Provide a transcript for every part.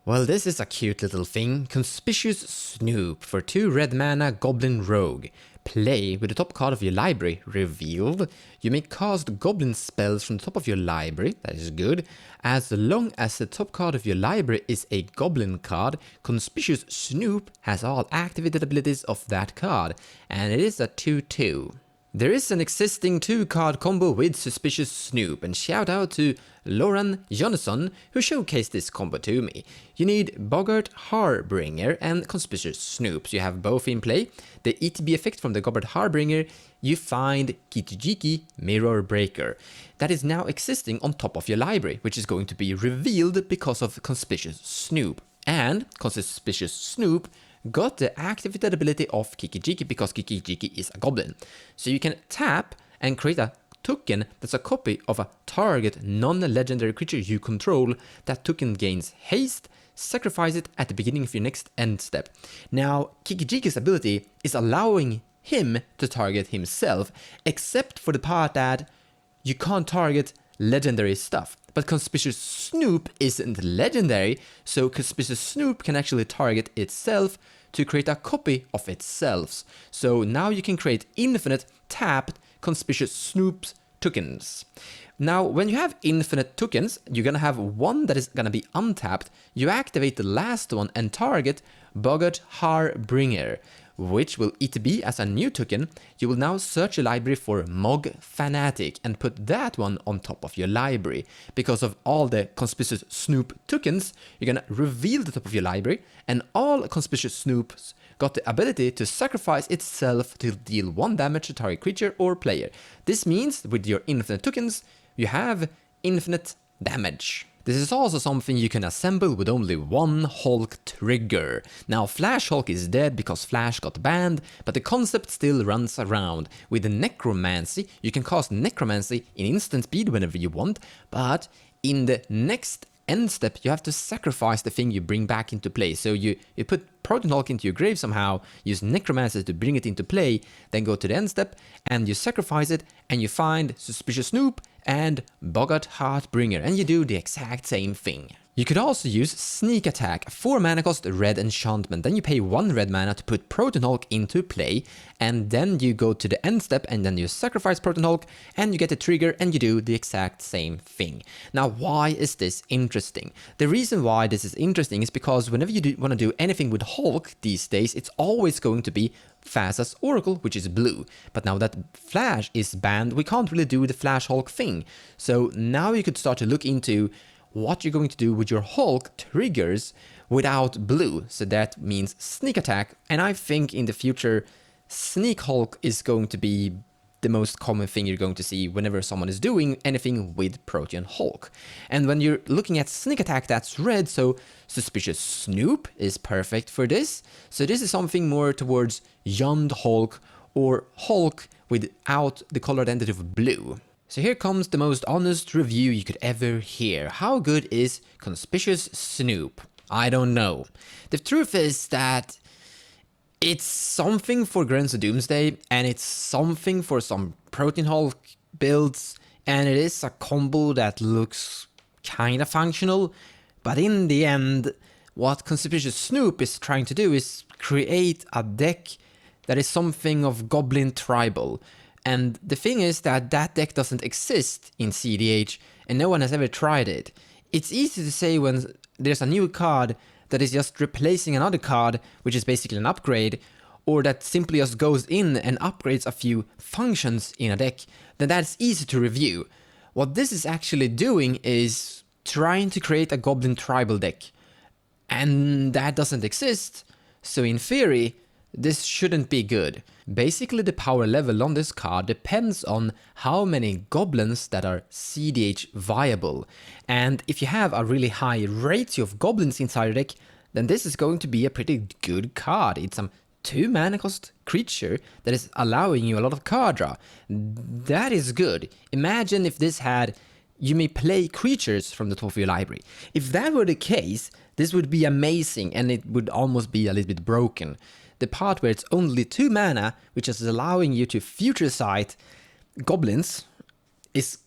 Well, this is a cute little thing. Conspicuous Snoop for 2 red mana Goblin Rogue. Play with the top card of your library revealed. You may cast Goblin spells from the top of your library, that is good. As long as the top card of your library is a Goblin card, Conspicuous Snoop has all activated abilities of that card, and it is a 2/2. There is an existing 2-card combo with Suspicious Snoop, and shout out to Lauren Jonasson who showcased this combo to me. You need Boggart Harbinger and Conspicuous Snoop, so you have both in play. The ETB effect from the Boggart Harbinger, you find kiki-jiki Mirror Breaker. That is now existing on top of your library, which is going to be revealed because of Conspicuous Snoop. And Conspicuous Snoop got the activated ability of kiki-jiki because kiki-jiki is a goblin. So you can tap and create a token that's a copy of a target non-legendary creature you control. That token gains haste. Sacrifice it at the beginning of your next end step. Now, kiki-jiki's ability is allowing him to target himself, except for the part that you can't target legendary stuff. But Conspicuous Snoop isn't legendary, so Conspicuous Snoop can actually target itself to create a copy of itself. So now you can create infinite tapped Conspicuous Snoop's tokens. Now, when you have infinite tokens, you're gonna have one that is gonna be untapped. You activate the last one and target Boggart Harbinger, which will ETB as a new token. You will now search your library for Mog Fanatic and put that one on top of your library. Because of all the Conspicuous Snoop tokens, you're gonna reveal the top of your library, and all Conspicuous Snoops got the ability to sacrifice itself to deal 1 damage to target creature or player. This means with your infinite tokens, you have infinite damage. This is also something you can assemble with only 1 Hulk trigger. Now, Flash Hulk is dead because Flash got banned, but the concept still runs around. With the Necromancy, you can cast Necromancy in instant speed whenever you want, but in the next end step, you have to sacrifice the thing you bring back into play. So you put Proton Hulk into your grave somehow, use Necromancy to bring it into play, then go to the end step, and you sacrifice it, and you find Suspicious Snoop and Boggart Heartbringer, and you do the exact same thing. You could also use Sneak Attack, 4 mana cost red enchantment, then you pay 1 red mana to put Proton Hulk into play, and then you go to the end step and then you sacrifice Proton Hulk and you get a trigger and you do the exact same thing. Now, why is this interesting? The reason why this is interesting is because whenever you want to do anything with Hulk these days, it's always going to be Faza's Oracle, which is blue. But now that Flash is banned, we can't really do the Flash Hulk thing. So now you could start to look into what you're going to do with your Hulk triggers without blue. So that means Sneak Attack, and I think in the future Sneak Hulk is going to be the most common thing you're going to see whenever someone is doing anything with Protean Hulk. And when you're looking at Sneak Attack, that's red, so Suspicious Snoop is perfect for this. So this is something more towards Young Hulk or Hulk without the color identity of blue. So here comes the most honest review you could ever hear. How good is Conspicuous Snoop? I don't know. The truth is that it's something for Grants of Doomsday, and it's something for some Protean Hulk builds, and it is a combo that looks kinda functional, but in the end, what Conspicuous Snoop is trying to do is create a deck that is something of Goblin Tribal. And the thing is that that deck doesn't exist in cEDH, and no one has ever tried it. It's easy to say when there's a new card that is just replacing another card, which is basically an upgrade, or that simply just goes in and upgrades a few functions in a deck, then that's easy to review. What this is actually doing is trying to create a Goblin Tribal deck, and that doesn't exist, so in theory, this shouldn't be good. Basically, the power level on this card depends on how many goblins that are cEDH viable. And if you have a really high ratio of goblins inside your deck, then this is going to be a pretty good card. It's a 2 mana cost creature that is allowing you a lot of card draw. That is good. Imagine if this had, you may play creatures from the top of your library. If that were the case, this would be amazing, and it would almost be a little bit broken. The part where it's only 2 mana, which is allowing you to future sight goblins, is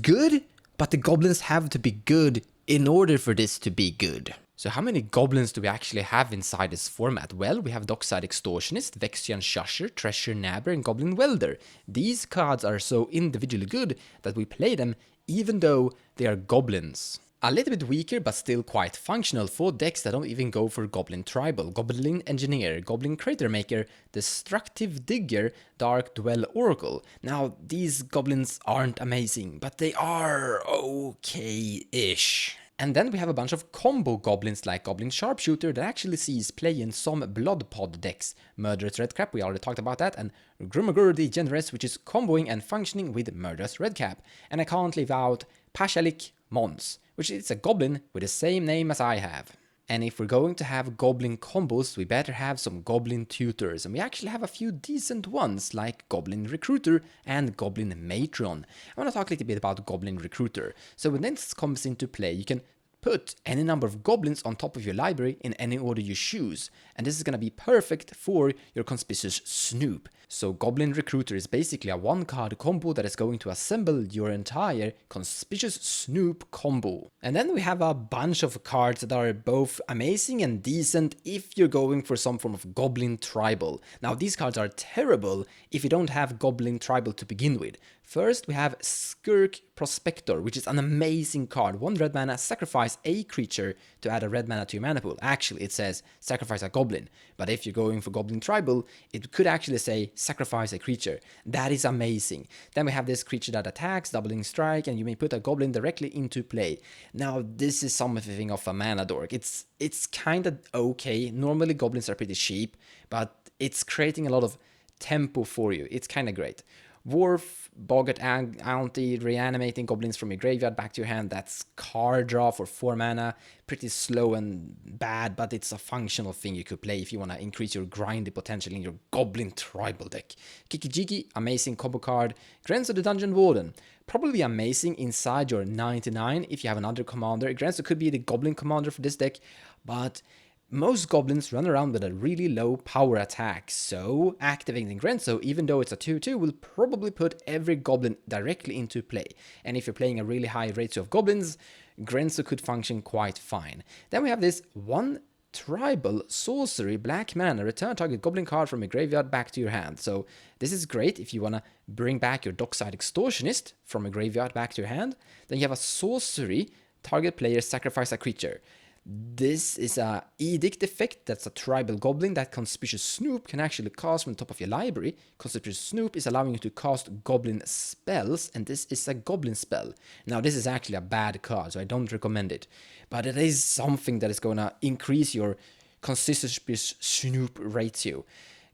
good, but the goblins have to be good in order for this to be good. So how many goblins do we actually have inside this format? Well, we have Dockside Extortionist, Vexian Shusher, Treasure Nabber, and Goblin Welder. These cards are so individually good that we play them even though they are goblins. A little bit weaker but still quite functional for decks that don't even go for Goblin Tribal, Goblin Engineer, Goblin Crater Maker, Destructive Digger, Dark Dwell Oracle. Now, these goblins aren't amazing, but they are okay-ish. And then we have a bunch of combo goblins like Goblin Sharpshooter that actually sees play in some Blood Pod decks. Murderous Redcap, we already talked about that, and Grumagur the Generous, which is comboing and functioning with Murderous Redcap. And I can't leave out Pashalik Mons, which is a goblin with the same name as I have. And if we're going to have goblin combos, we better have some goblin tutors, and we actually have a few decent ones like Goblin Recruiter and Goblin Matron. I want to talk a little bit about Goblin Recruiter. So when this comes into play, you can put any number of goblins on top of your library in any order you choose, and this is going to be perfect for your Conspicuous Snoop. So Goblin Recruiter is basically a one-card combo that is going to assemble your entire Conspicuous Snoop combo. And then we have a bunch of cards that are both amazing and decent if you're going for some form of Goblin Tribal. Now these cards are terrible if you don't have Goblin Tribal to begin with. First we have Skirk Prospector, which is an amazing card. 1 red mana, sacrifice a creature to add a red mana to your mana pool. Actually it says sacrifice a goblin, but if you're going for Goblin Tribal, it could actually say sacrifice a creature. That is amazing. Then we have this creature that attacks, doubling strike, and you may put a goblin directly into play. Now this is something of a mana dork. It's kind of okay. Normally goblins are pretty cheap, but it's creating a lot of tempo for you. It's kind of great. Wharf, Boggart Auntie, reanimating goblins from your graveyard back to your hand. That's card draw for 4 mana. Pretty slow and bad, but it's a functional thing you could play if you want to increase your grindy potential in your Goblin Tribal deck. Kiki-jiki, amazing combo card. Grenzo the Dungeon Warden, probably amazing inside your 99 if you have another commander. Grenzo could be the Goblin commander for this deck, but most goblins run around with a really low power attack, so activating Grenzo, even though it's a 2-2, will probably put every goblin directly into play. And if you're playing a really high ratio of goblins, Grenzo could function quite fine. Then we have this 1 tribal sorcery, black mana, return target goblin card from your graveyard back to your hand. So this is great if you want to bring back your Dockside Extortionist from a graveyard back to your hand. Then you have a sorcery, target player sacrifice a creature. This is a edict effect. That's a tribal goblin that Conspicuous Snoop can actually cast from the top of your library. Conspicuous Snoop is allowing you to cast goblin spells, and this is a goblin spell. Now this is actually a bad card, so I don't recommend it, but it is something that is going to increase your Conspicuous Snoop ratio.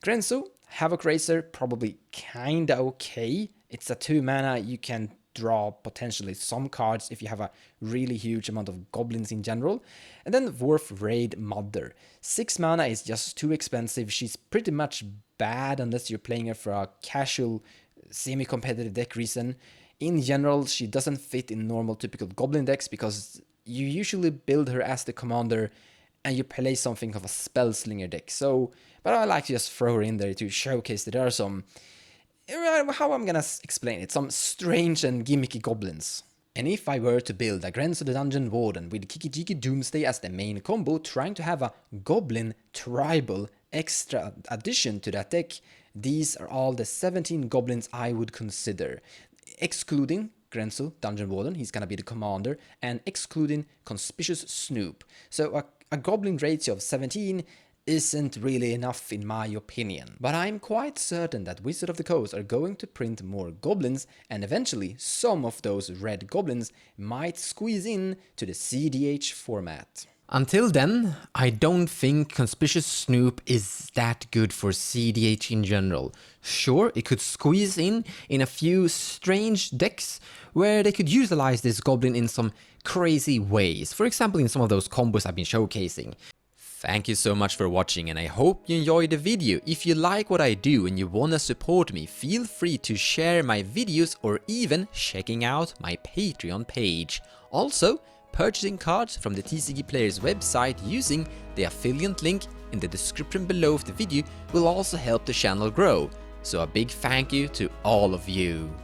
Grenzo, Havoc Racer, probably kinda okay. It's a 2 mana, you can draw potentially some cards if you have a really huge amount of goblins in general. And then Wharf Raid Mother. 6 mana is just too expensive. She's pretty much bad unless you're playing her for a casual, semi-competitive deck reason. In general, she doesn't fit in normal typical goblin decks because you usually build her as the commander and you play something of a spell slinger deck. So, but I like to just throw her in there to showcase that there are some, how I'm gonna explain it, some strange and gimmicky goblins. And if I were to build a Grenzo the Dungeon Warden with Kiki-jiki Doomsday as the main combo, trying to have a Goblin Tribal extra addition to that deck, these are all the 17 goblins I would consider. Excluding Grenzo Dungeon Warden, he's gonna be the commander, and excluding Conspicuous Snoop. So a goblin ratio of 17 isn't really enough in my opinion. But I'm quite certain that Wizard of the Coast are going to print more goblins, and eventually some of those red goblins might squeeze in to the cEDH format. Until then, I don't think Conspicuous Snoop is that good for cEDH in general. Sure, it could squeeze in a few strange decks where they could utilize this goblin in some crazy ways. For example, in some of those combos I've been showcasing. Thank you so much for watching, and I hope you enjoyed the video. If you like what I do and you wanna support me, feel free to share my videos or even checking out my Patreon page. Also, purchasing cards from the TCG Players website using the affiliate link in the description below of the video will also help the channel grow. So a big thank you to all of you.